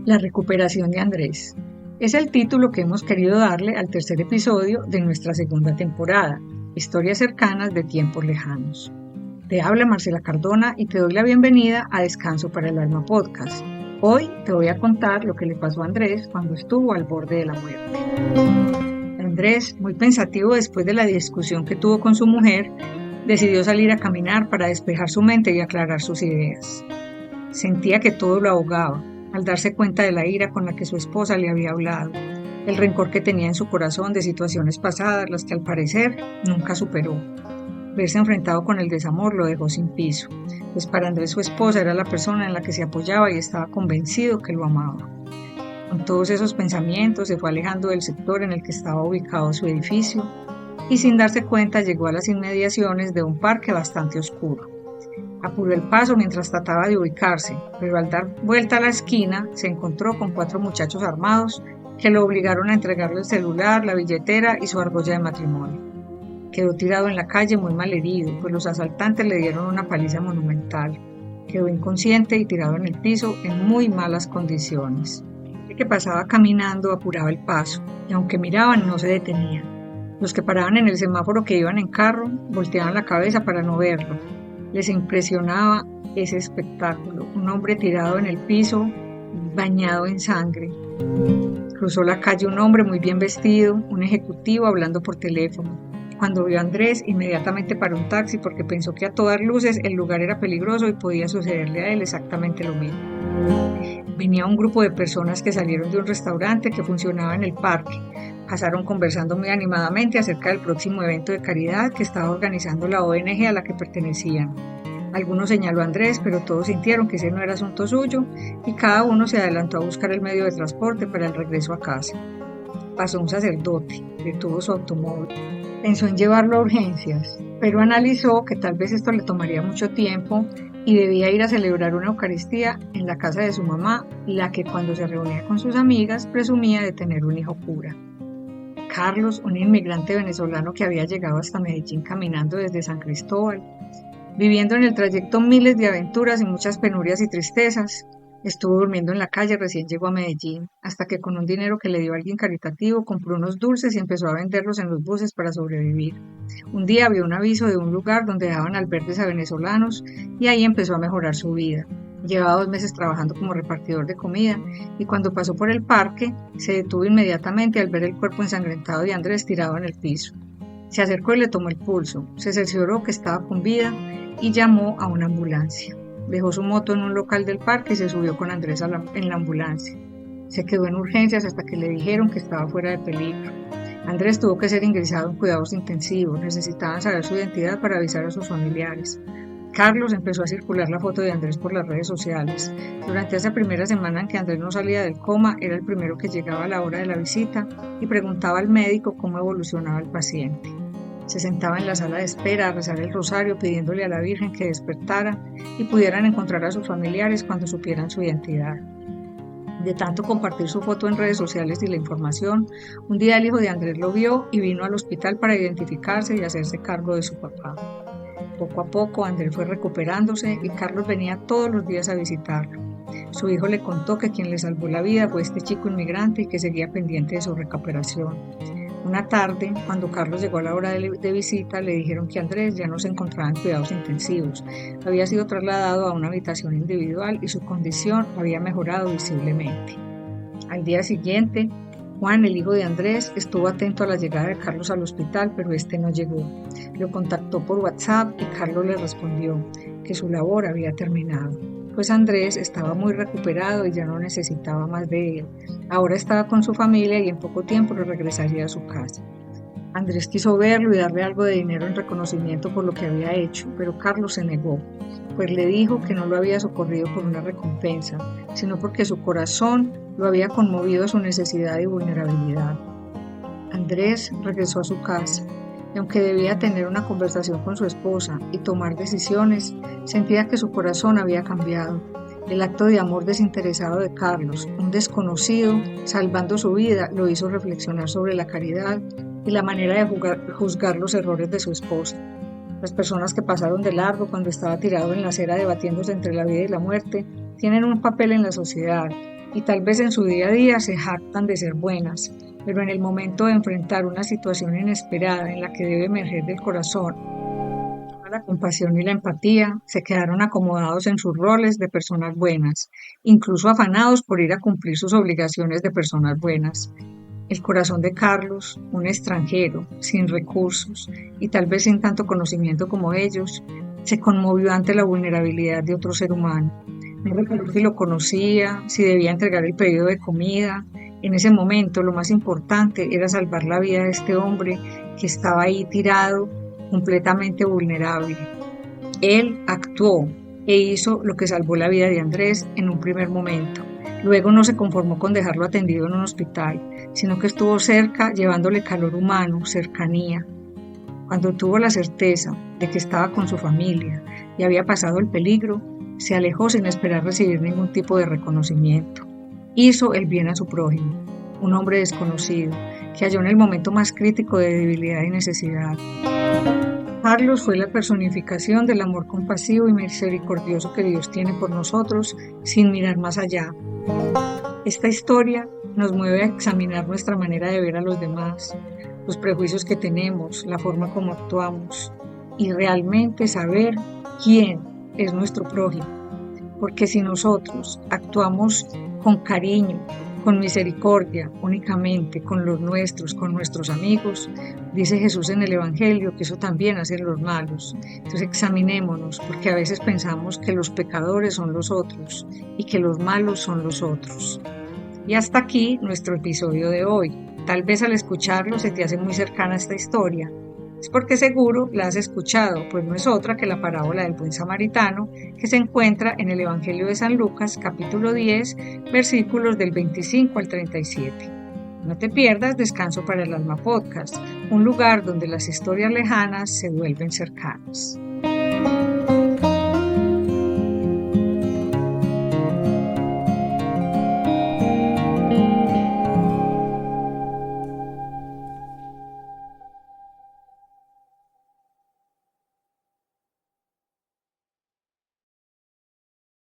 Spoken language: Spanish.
La recuperación de Andrés. Es el título que hemos querido darle al tercer episodio de nuestra segunda temporada, Historias cercanas de tiempos lejanos. Te habla Marcela Cardona y te doy la bienvenida a Descanso para el Alma Podcast. Hoy te voy a contar lo que le pasó a Andrés cuando estuvo al borde de la muerte. Andrés, muy pensativo después de la discusión que tuvo con su mujer, decidió salir a caminar para despejar su mente y aclarar sus ideas. Sentía que todo lo ahogaba, al darse cuenta de la ira con la que su esposa le había hablado, el rencor que tenía en su corazón de situaciones pasadas, las que al parecer nunca superó. Verse enfrentado con el desamor lo dejó sin piso, pues para Andrés su esposa era la persona en la que se apoyaba y estaba convencido que lo amaba. Con todos esos pensamientos se fue alejando del sector en el que estaba ubicado su edificio y sin darse cuenta llegó a las inmediaciones de un parque bastante oscuro. Apuró el paso mientras trataba de ubicarse, pero al dar vuelta a la esquina se encontró con 4 muchachos armados que lo obligaron a entregarle el celular, la billetera y su argolla de matrimonio. Quedó tirado en la calle muy malherido, pues los asaltantes le dieron una paliza monumental. Quedó inconsciente y tirado en el piso en muy malas condiciones. El que pasaba caminando apuraba el paso, y aunque miraban no se detenían. Los que paraban en el semáforo que iban en carro volteaban la cabeza para no verlo. Les impresionaba ese espectáculo, un hombre tirado en el piso, bañado en sangre. Cruzó la calle un hombre muy bien vestido, un ejecutivo hablando por teléfono. Cuando vio a Andrés, inmediatamente paró un taxi porque pensó que a todas luces el lugar era peligroso y podía sucederle a él exactamente lo mismo. Venía un grupo de personas que salieron de un restaurante que funcionaba en el parque. Pasaron conversando muy animadamente acerca del próximo evento de caridad que estaba organizando la ONG a la que pertenecían. Algunos señaló a Andrés, pero todos sintieron que ese no era asunto suyo y cada uno se adelantó a buscar el medio de transporte para el regreso a casa. Pasó un sacerdote, detuvo su automóvil. Pensó en llevarlo a urgencias, pero analizó que tal vez esto le tomaría mucho tiempo y debía ir a celebrar una Eucaristía en la casa de su mamá, la que cuando se reunía con sus amigas presumía de tener un hijo cura. Carlos, un inmigrante venezolano que había llegado hasta Medellín caminando desde San Cristóbal, viviendo en el trayecto miles de aventuras y muchas penurias y tristezas, estuvo durmiendo en la calle recién llegó a Medellín, hasta que con un dinero que le dio alguien caritativo compró unos dulces y empezó a venderlos en los buses para sobrevivir. Un día vio un aviso de un lugar donde daban albergues a venezolanos y ahí empezó a mejorar su vida. Llevaba 2 meses trabajando como repartidor de comida y cuando pasó por el parque se detuvo inmediatamente al ver el cuerpo ensangrentado de Andrés tirado en el piso. Se acercó y le tomó el pulso, se cercioró que estaba con vida y llamó a una ambulancia. Dejó su moto en un local del parque y se subió con Andrés en la ambulancia. Se quedó en urgencias hasta que le dijeron que estaba fuera de peligro. Andrés tuvo que ser ingresado en cuidados intensivos, necesitaban saber su identidad para avisar a sus familiares. Carlos empezó a circular la foto de Andrés por las redes sociales. Durante esa primera semana en que Andrés no salía del coma, era el primero que llegaba a la hora de la visita y preguntaba al médico cómo evolucionaba el paciente. Se sentaba en la sala de espera a rezar el rosario pidiéndole a la Virgen que despertara y pudieran encontrar a sus familiares cuando supieran su identidad. De tanto compartir su foto en redes sociales y la información, un día el hijo de Andrés lo vio y vino al hospital para identificarse y hacerse cargo de su papá. Poco a poco Andrés fue recuperándose y Carlos venía todos los días a visitarlo. Su hijo le contó que quien le salvó la vida fue este chico inmigrante y que seguía pendiente de su recuperación. Una tarde, cuando Carlos llegó a la hora de visita, le dijeron que Andrés ya no se encontraba en cuidados intensivos. Había sido trasladado a una habitación individual y su condición había mejorado visiblemente. Al día siguiente, Juan, el hijo de Andrés, estuvo atento a la llegada de Carlos al hospital, pero este no llegó. Lo contactó por WhatsApp y Carlos le respondió que su labor había terminado, pues Andrés estaba muy recuperado y ya no necesitaba más de él. Ahora estaba con su familia y en poco tiempo le regresaría a su casa. Andrés quiso verlo y darle algo de dinero en reconocimiento por lo que había hecho, pero Carlos se negó, pues le dijo que no lo había socorrido por una recompensa, sino porque su corazón lo había conmovido a su necesidad y vulnerabilidad. Andrés regresó a su casa y aunque debía tener una conversación con su esposa y tomar decisiones, sentía que su corazón había cambiado. El acto de amor desinteresado de Carlos, un desconocido, salvando su vida, lo hizo reflexionar sobre la caridad y la manera de juzgar los errores de su esposa. Las personas que pasaron de largo cuando estaba tirado en la acera debatiéndose entre la vida y la muerte tienen un papel en la sociedad y tal vez en su día a día se jactan de ser buenas, pero en el momento de enfrentar una situación inesperada en la que debe emerger del corazón la compasión y la empatía, se quedaron acomodados en sus roles de personas buenas, incluso afanados por ir a cumplir sus obligaciones de personas buenas. El corazón de Carlos, un extranjero, sin recursos y tal vez sin tanto conocimiento como ellos, se conmovió ante la vulnerabilidad de otro ser humano. No recordó si lo conocía, si debía entregar el pedido de comida. En ese momento lo más importante era salvar la vida de este hombre que estaba ahí tirado, completamente vulnerable. Él actuó e hizo lo que salvó la vida de Andrés en un primer momento. Luego no se conformó con dejarlo atendido en un hospital, sino que estuvo cerca llevándole calor humano, cercanía. Cuando tuvo la certeza de que estaba con su familia y había pasado el peligro, se alejó sin esperar recibir ningún tipo de reconocimiento. Hizo el bien a su prójimo, un hombre desconocido, que halló en el momento más crítico de debilidad y necesidad. Carlos fue la personificación del amor compasivo y misericordioso que Dios tiene por nosotros sin mirar más allá. Esta historia nos mueve a examinar nuestra manera de ver a los demás, los prejuicios que tenemos, la forma como actuamos y realmente saber quién es nuestro prójimo. Porque si nosotros actuamos con cariño, con misericordia, únicamente con los nuestros, con nuestros amigos, dice Jesús en el Evangelio que eso también hacen los malos. Entonces examinémonos, porque a veces pensamos que los pecadores son los otros y que los malos son los otros. Y hasta aquí nuestro episodio de hoy. Tal vez al escucharlo se te hace muy cercana esta historia. Es porque seguro la has escuchado, pues no es otra que la parábola del buen samaritano que se encuentra en el Evangelio de San Lucas, capítulo 10, versículos del 25 al 37. No te pierdas Descanso para el Alma Podcast, un lugar donde las historias lejanas se vuelven cercanas.